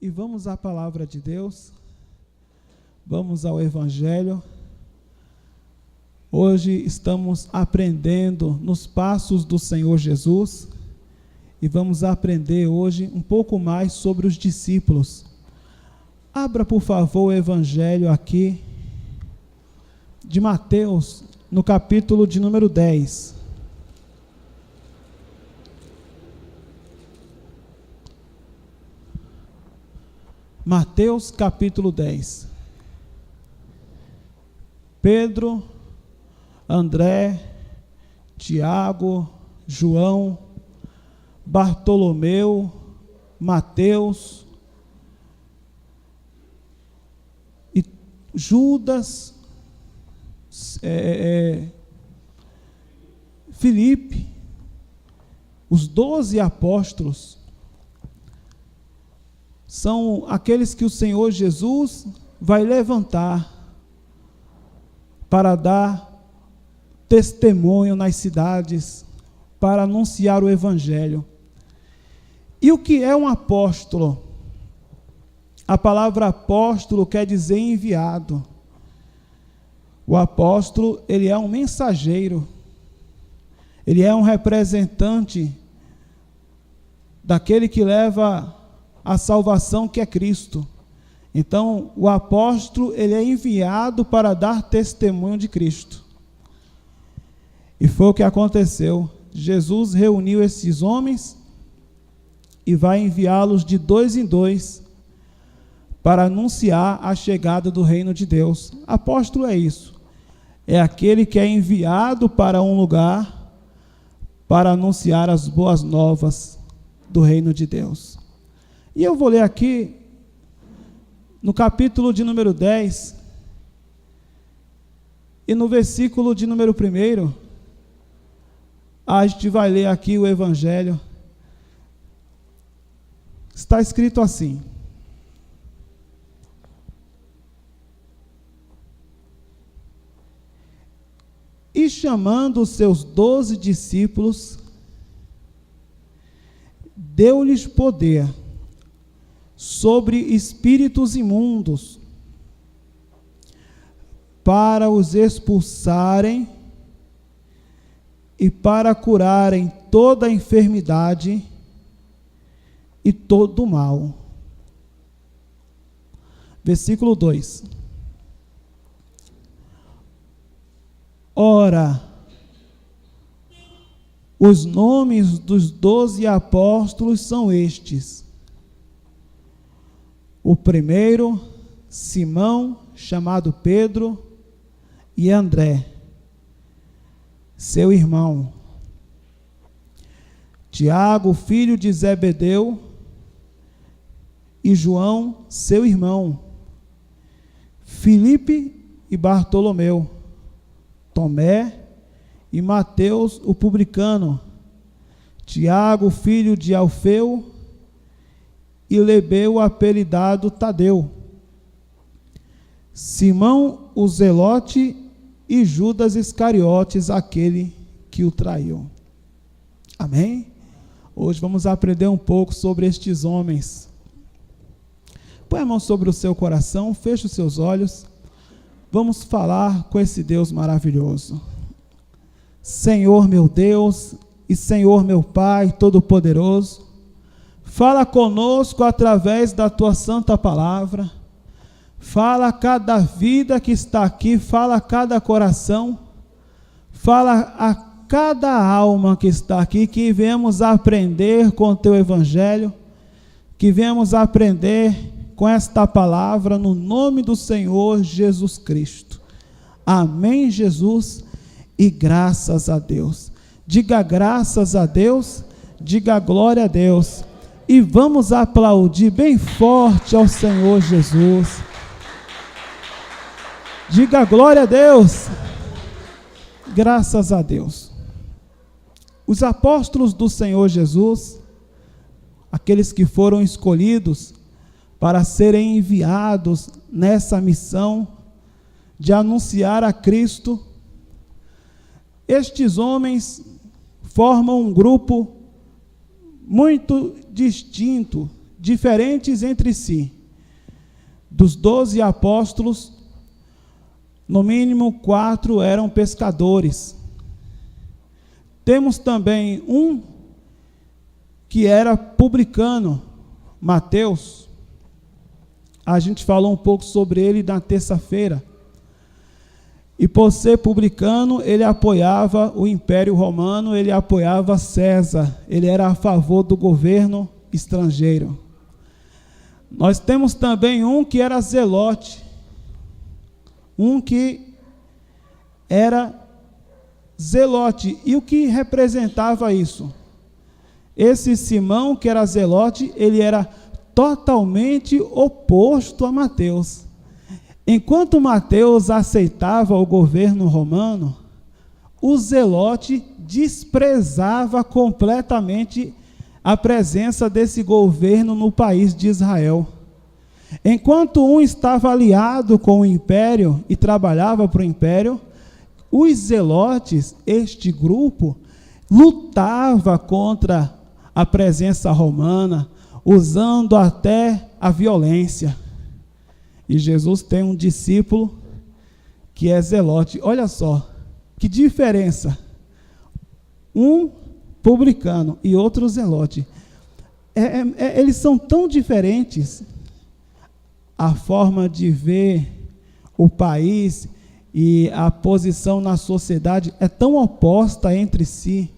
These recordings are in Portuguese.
E vamos à palavra de Deus, vamos ao Evangelho. Hoje estamos aprendendo nos passos do Senhor Jesus e vamos aprender hoje um pouco mais sobre os discípulos. Abra, por favor, o Evangelho aqui de Mateus, no capítulo de número 10. Mateus capítulo 10. Pedro, André, Tiago, João, Bartolomeu, Mateus e Judas, Filipe, os 12 apóstolos, são aqueles que o Senhor Jesus vai levantar para dar testemunho nas cidades, para anunciar o Evangelho. E o que é um apóstolo? A palavra apóstolo quer dizer enviado. O apóstolo, ele é um mensageiro, ele é um representante daquele que leva a salvação, que é Cristo. Então, o apóstolo, ele é enviado para dar testemunho de Cristo. E foi o que aconteceu. Jesus reuniu esses homens e vai enviá-los de 2 em 2 para anunciar a chegada do reino de Deus. Apóstolo é isso. É aquele que é enviado para um lugar para anunciar as boas novas do reino de Deus. E eu vou ler aqui, no capítulo de número 10, e no versículo de número 1, a gente vai ler aqui o Evangelho. Está escrito assim: e chamando os seus 12 discípulos, deu-lhes poder sobre espíritos imundos, para os expulsarem e para curarem toda a enfermidade e todo o mal. Versículo 2. Ora, os nomes dos 12 apóstolos são estes: o primeiro, Simão, chamado Pedro, e André, seu irmão. Tiago, filho de Zebedeu, e João, seu irmão. Filipe e Bartolomeu. Tomé e Mateus, o publicano. Tiago, filho de Alfeu, e Lebeu, apelidado Tadeu, Simão o Zelote e Judas Iscariotes, aquele que o traiu. Amém? Hoje vamos aprender um pouco sobre estes homens. Põe a mão sobre o seu coração, feche os seus olhos, vamos falar com esse Deus maravilhoso. Senhor meu Deus e Senhor meu Pai Todo-Poderoso, fala conosco através da Tua Santa Palavra, fala a cada vida que está aqui, fala a cada coração, fala a cada alma que está aqui, que viemos aprender com o Teu Evangelho, que viemos aprender com esta palavra, no nome do Senhor Jesus Cristo. Amém, Jesus, e graças a Deus. Diga graças a Deus, diga glória a Deus. E vamos aplaudir bem forte ao Senhor Jesus. Diga glória a Deus. Graças a Deus. Os apóstolos do Senhor Jesus, aqueles que foram escolhidos para serem enviados nessa missão de anunciar a Cristo, estes homens formam um grupo muito distinto, diferentes entre si. Dos 12 apóstolos, no mínimo 4 eram pescadores. Temos também um que era publicano, Mateus. A gente falou um pouco sobre ele na terça-feira. E por ser publicano, ele apoiava o Império Romano, ele apoiava César, ele era a favor do governo estrangeiro. Nós temos também um que era zelote, um que era zelote. E o que representava isso? Esse Simão, que era zelote, ele era totalmente oposto a Mateus. Enquanto Mateus aceitava o governo romano, o zelote desprezava completamente a presença desse governo no país de Israel. Enquanto um estava aliado com o império e trabalhava para o império, os zelotes, este grupo, lutava contra a presença romana, usando até a violência. E Jesus tem um discípulo que é zelote. Olha só, que diferença. Um publicano e outro zelote. Eles são tão diferentes. A forma de ver o país e a posição na sociedade é tão oposta entre si.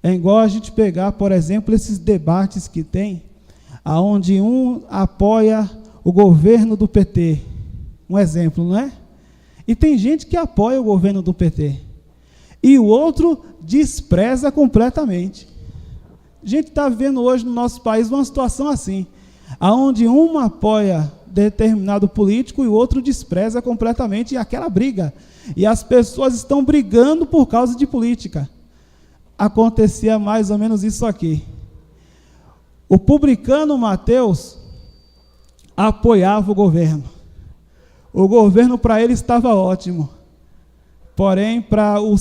É igual a gente pegar, por exemplo, esses debates que tem, onde um apoia o governo do PT. Um exemplo, não é? E tem gente que apoia o governo do PT. E o outro despreza completamente. A gente está vivendo hoje no nosso país uma situação assim, onde um apoia determinado político e o outro despreza completamente, e aquela briga. E as pessoas estão brigando por causa de política. Acontecia mais ou menos isso aqui. O publicano Mateus apoiava o governo. O governo para ele estava ótimo. Porém, para o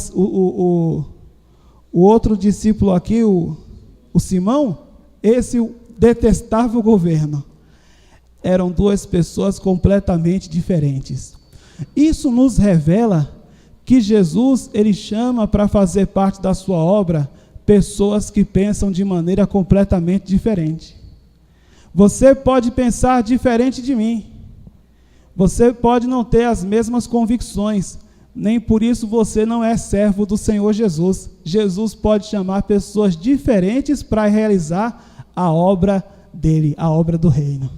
outro discípulo aqui, o Simão, esse detestava o governo. Eram duas pessoas completamente diferentes. Isso nos revela que Jesus, ele chama para fazer parte da sua obra pessoas que pensam de maneira completamente diferente. Você pode pensar diferente de mim. Você pode não ter as mesmas convicções, nem por isso você não é servo do Senhor Jesus. Jesus pode chamar pessoas diferentes para realizar a obra dele, a obra do reino.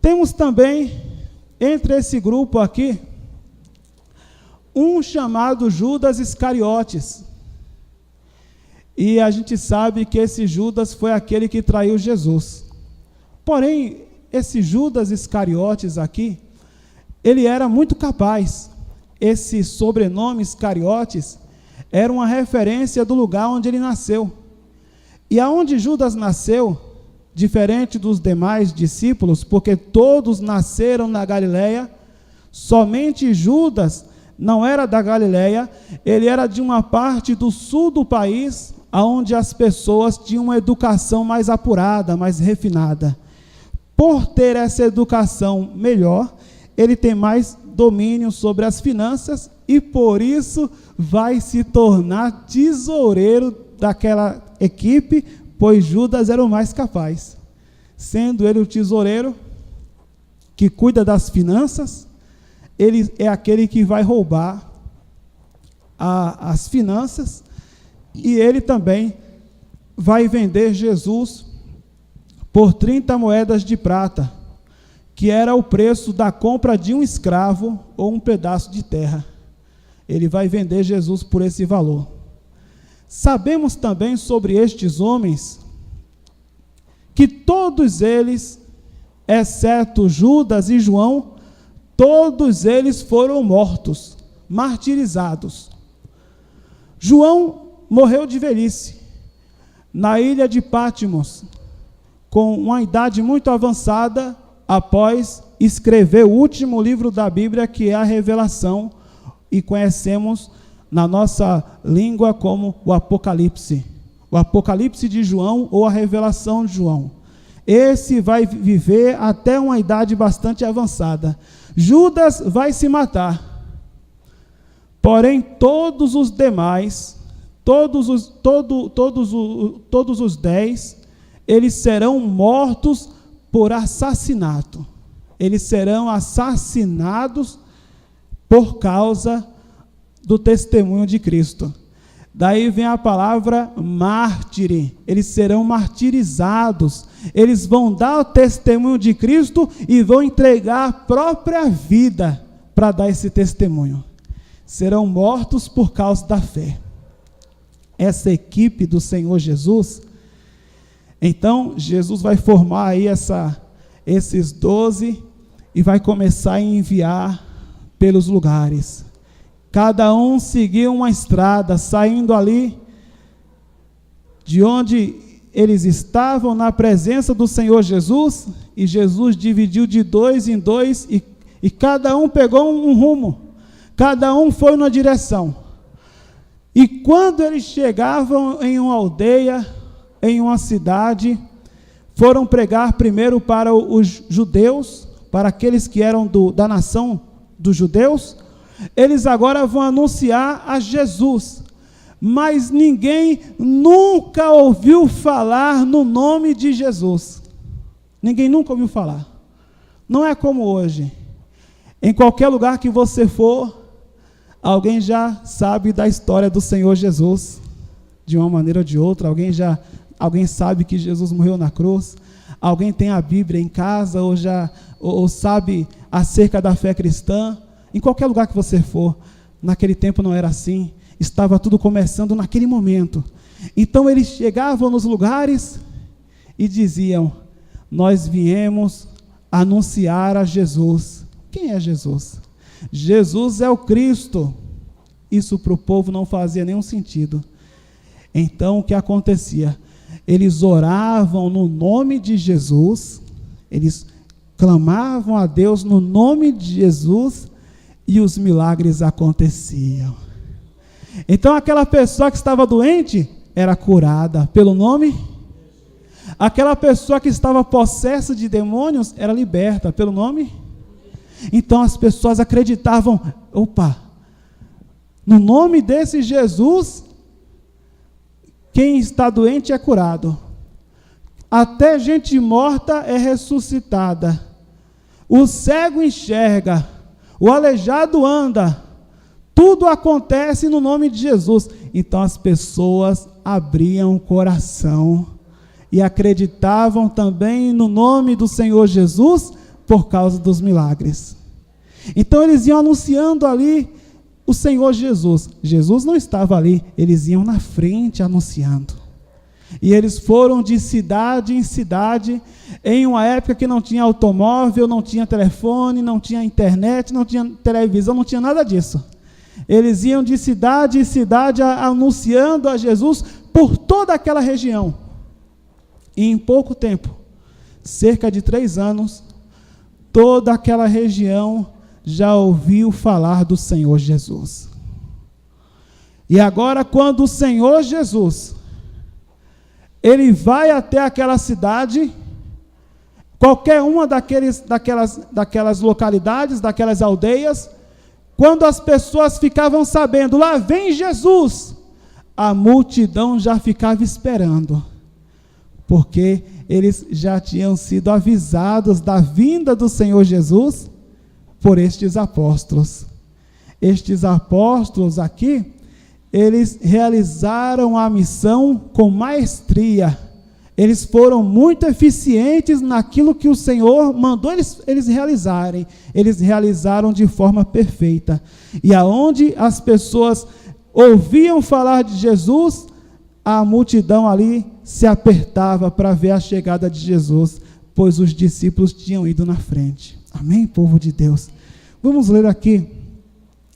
Temos também, entre esse grupo aqui, um chamado Judas Iscariotes. E a gente sabe que esse Judas foi aquele que traiu Jesus. Porém, esse Judas Iscariotes aqui, ele era muito capaz. Esse sobrenome Iscariotes era uma referência do lugar onde ele nasceu. E aonde Judas nasceu, diferente dos demais discípulos, porque todos nasceram na Galileia, somente Judas não era da Galileia, ele era de uma parte do sul do país, onde as pessoas tinham uma educação mais apurada, mais refinada. Por ter essa educação melhor, ele tem mais domínio sobre as finanças e, por isso, vai se tornar tesoureiro daquela equipe, pois Judas era o mais capaz. Sendo ele o tesoureiro que cuida das finanças, ele é aquele que vai roubar as finanças, e ele também vai vender Jesus por 30 moedas de prata, que era o preço da compra de um escravo ou um pedaço de terra. Ele vai vender Jesus por esse valor. Sabemos também sobre estes homens que todos eles, exceto Judas e João, todos eles foram mortos, martirizados. João morreu de velhice, na ilha de Patmos, com uma idade muito avançada, após escrever o último livro da Bíblia, que é a Revelação, e conhecemos na nossa língua como o Apocalipse. O Apocalipse de João ou a Revelação de João. Esse vai viver até uma idade bastante avançada. Judas vai se matar. Porém, todos os demais, todos os 10, eles serão mortos por assassinato. Eles serão assassinados por causa do testemunho de Cristo. Daí vem a palavra mártire. Eles serão martirizados. Eles vão dar o testemunho de Cristo e vão entregar a própria vida para dar esse testemunho. Serão mortos por causa da fé. Essa equipe do Senhor Jesus, então Jesus vai formar aí esses 12 e vai começar a enviar pelos lugares. Cada um seguiu uma estrada, saindo ali de onde eles estavam, na presença do Senhor Jesus, e Jesus dividiu de 2 em 2, e cada um pegou um rumo, cada um foi numa direção. E quando eles chegavam em uma aldeia, em uma cidade, foram pregar primeiro para os judeus, para aqueles que eram da nação dos judeus. Eles agora vão anunciar a Jesus, mas ninguém nunca ouviu falar no nome de Jesus. Ninguém nunca ouviu falar. Não é como hoje. Em qualquer lugar que você for, alguém já sabe da história do Senhor Jesus, de uma maneira ou de outra. Alguém sabe que Jesus morreu na cruz. Alguém tem a Bíblia em casa ou sabe acerca da fé cristã. Em qualquer lugar que você for, naquele tempo não era assim, estava tudo começando naquele momento. Então eles chegavam nos lugares e diziam: nós viemos anunciar a Jesus. Quem é Jesus? Jesus é o Cristo. Isso para o povo não fazia nenhum sentido. Então o que acontecia? Eles oravam no nome de Jesus, eles clamavam a Deus no nome de Jesus, e os milagres aconteciam. Então aquela pessoa que estava doente era curada pelo nome. Aquela pessoa que estava possessa de demônios era liberta pelo nome. Então as pessoas acreditavam: opa, no nome desse Jesus, quem está doente é curado. Até gente morta é ressuscitada. O cego enxerga. O aleijado anda. Tudo acontece no nome de Jesus. Então as pessoas abriam o coração e acreditavam também no nome do Senhor Jesus por causa dos milagres. Então eles iam anunciando ali o Senhor Jesus. Jesus não estava ali, eles iam na frente anunciando. E eles foram de cidade em cidade, em uma época que não tinha automóvel, não tinha telefone, não tinha internet, não tinha televisão, não tinha nada disso. Eles iam de cidade em cidade anunciando a Jesus por toda aquela região. E em pouco tempo, cerca de 3 anos, toda aquela região já ouviu falar do Senhor Jesus. E agora, quando o Senhor Jesus ele vai até aquela cidade, qualquer uma daquelas localidades, daquelas aldeias, quando as pessoas ficavam sabendo: lá vem Jesus, a multidão já ficava esperando, porque eles já tinham sido avisados da vinda do Senhor Jesus por estes apóstolos. Estes apóstolos aqui, eles realizaram a missão com maestria. Eles foram muito eficientes naquilo que o Senhor mandou eles realizarem. Eles realizaram de forma perfeita. E aonde as pessoas ouviam falar de Jesus, a multidão ali se apertava para ver a chegada de Jesus, pois os discípulos tinham ido na frente. Amém, povo de Deus? Vamos ler aqui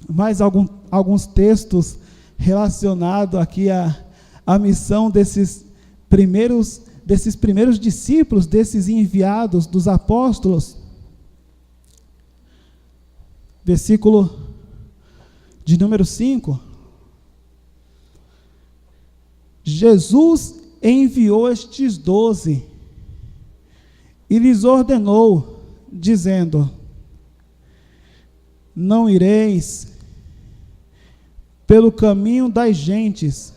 mais alguns textos relacionado aqui à missão desses primeiros discípulos, desses enviados dos apóstolos. Versículo de número 5. Jesus enviou estes 12 e lhes ordenou, dizendo: não ireis pelo caminho das gentes,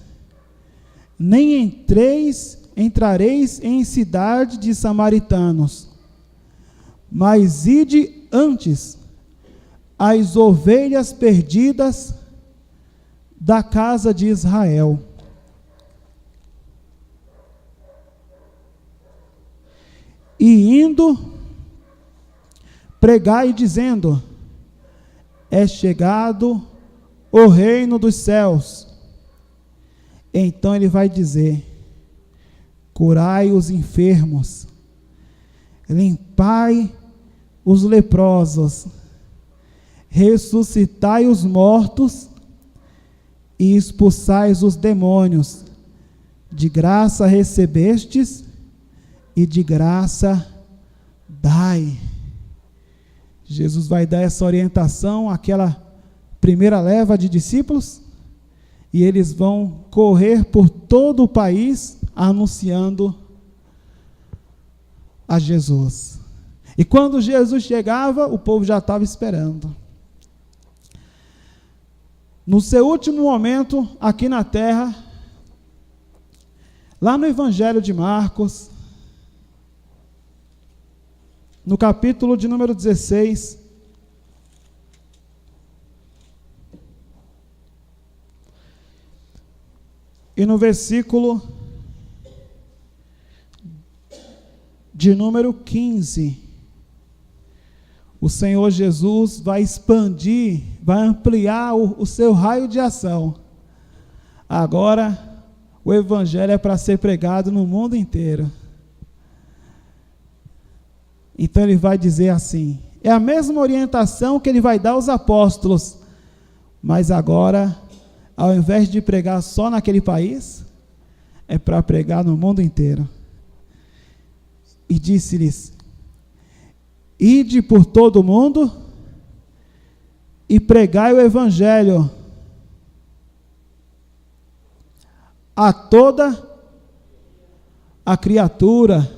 nem entrareis em cidade de samaritanos, mas ide antes as ovelhas perdidas da casa de Israel. E indo, pregai dizendo: é chegado o reino dos céus. Então ele vai dizer: curai os enfermos, limpai os leprosos, ressuscitai os mortos e expulsai os demônios. De graça recebestes e de graça dai. Jesus vai dar essa orientação àquela primeira leva de discípulos, e eles vão correr por todo o país anunciando a Jesus. E quando Jesus chegava, o povo já estava esperando. No seu último momento aqui na terra, lá no Evangelho de Marcos, no capítulo de número 16, e no versículo de número 15, o Senhor Jesus vai expandir, vai ampliar o seu raio de ação. Agora, o Evangelho é para ser pregado no mundo inteiro. Então ele vai dizer assim, é a mesma orientação que ele vai dar aos apóstolos, mas agora, ao invés de pregar só naquele país, é para pregar no mundo inteiro. E disse-lhes: ide por todo o mundo e pregai o Evangelho a toda a criatura.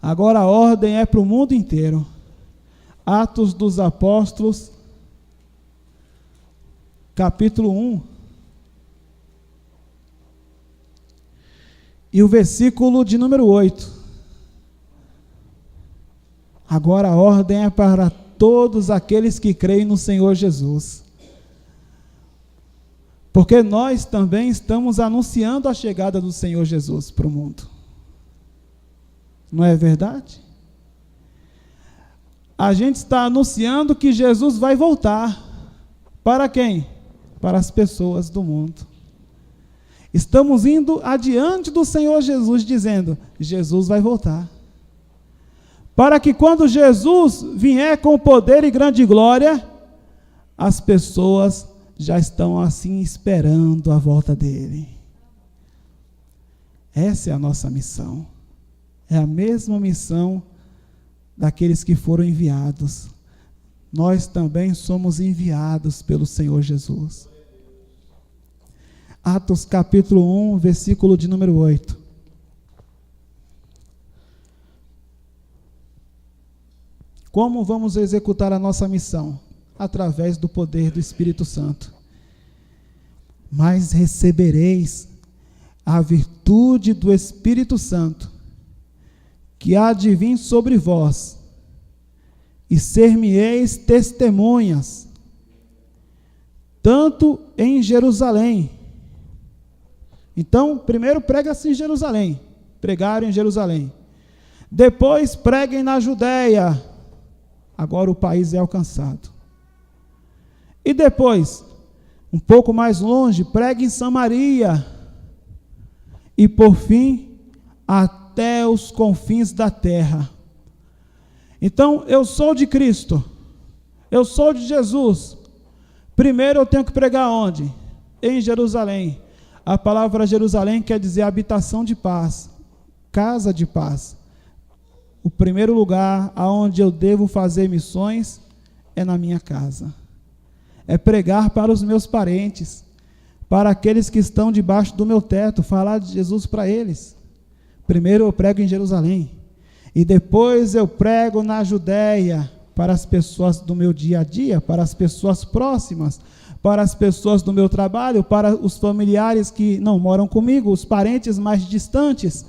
Agora a ordem é para o mundo inteiro. Atos dos Apóstolos, capítulo 1, e o versículo de número 8. Agora a ordem é para todos aqueles que creem no Senhor Jesus. Porque nós também estamos anunciando a chegada do Senhor Jesus para o mundo. Não é verdade? A gente está anunciando que Jesus vai voltar. Para quem? Para as pessoas do mundo. Estamos indo adiante do Senhor Jesus, dizendo: Jesus vai voltar. Para que quando Jesus vier com poder e grande glória, as pessoas já estão assim esperando a volta dele. Essa é a nossa missão. É a mesma missão daqueles que foram enviados. Nós também somos enviados pelo Senhor Jesus. Atos capítulo 1, versículo de número 8. Como vamos executar a nossa missão? Através do poder do Espírito Santo. Mas recebereis a virtude do Espírito Santo, que há de vir sobre vós, e ser-me-eis testemunhas, tanto em Jerusalém. Então, primeiro prega-se em Jerusalém, pregaram em Jerusalém. Depois preguem na Judéia, agora o país é alcançado. E depois, um pouco mais longe, pregue em Samaria, e por fim, até os confins da terra. Então, eu sou de Cristo, eu sou de Jesus. Primeiro eu tenho que pregar onde? Em Jerusalém. A palavra Jerusalém quer dizer habitação de paz, casa de paz. O primeiro lugar aonde eu devo fazer missões é na minha casa. É pregar para os meus parentes, para aqueles que estão debaixo do meu teto, falar de Jesus para eles. Primeiro eu prego em Jerusalém. E depois eu prego na Judéia, para as pessoas do meu dia a dia, para as pessoas próximas, para as pessoas do meu trabalho, para os familiares que não moram comigo, os parentes mais distantes.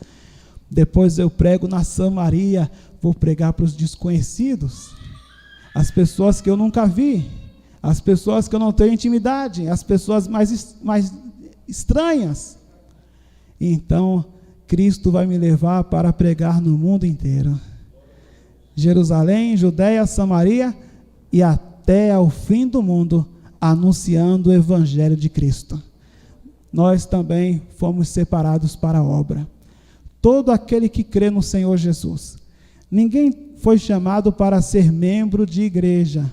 Depois eu prego na Samaria, vou pregar para os desconhecidos, as pessoas que eu nunca vi, as pessoas que eu não tenho intimidade, as pessoas mais estranhas. Então, Cristo vai me levar para pregar no mundo inteiro. Jerusalém, Judéia, Samaria e até ao fim do mundo, anunciando o Evangelho de Cristo. Nós também fomos separados para a obra. Todo aquele que crê no Senhor Jesus. Ninguém foi chamado para ser membro de igreja.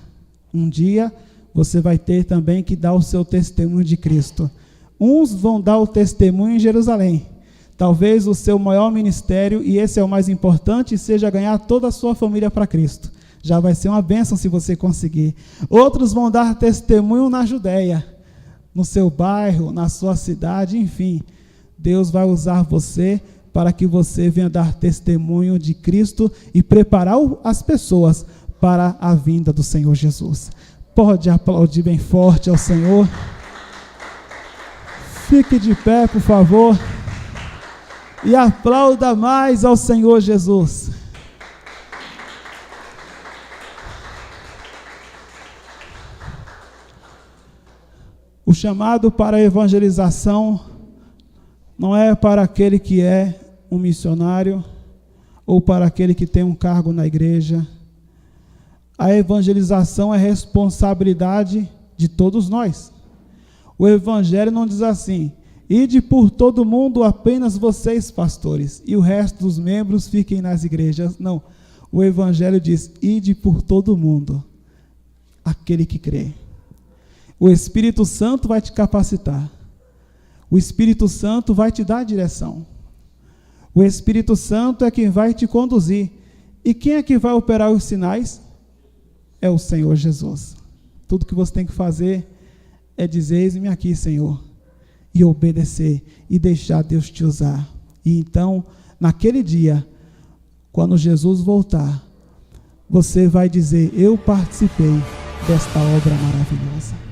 Um dia você vai ter também que dar o seu testemunho de Cristo. Uns vão dar o testemunho em Jerusalém. Talvez o seu maior ministério, e esse é o mais importante, seja ganhar toda a sua família para Cristo. Já vai ser uma bênção se você conseguir. Outros vão dar testemunho na Judéia, no seu bairro, na sua cidade, enfim. Deus vai usar você para que você venha dar testemunho de Cristo e preparar as pessoas para a vinda do Senhor Jesus. Pode aplaudir bem forte ao Senhor. Fique de pé, por favor. E aplauda mais ao Senhor Jesus. O chamado para a evangelização não é para aquele que é um missionário ou para aquele que tem um cargo na igreja. A evangelização é responsabilidade de todos nós. O Evangelho não diz assim: ide por todo mundo apenas vocês, pastores, e o resto dos membros fiquem nas igrejas. Não, o Evangelho diz: ide por todo mundo, aquele que crê. O Espírito Santo vai te capacitar. O Espírito Santo vai te dar direção. O Espírito Santo é quem vai te conduzir. E quem é que vai operar os sinais? É o Senhor Jesus. Tudo que você tem que fazer é dizer: eis-me aqui, Senhor, e obedecer, e deixar Deus te usar. E então, naquele dia, quando Jesus voltar, você vai dizer: eu participei desta obra maravilhosa.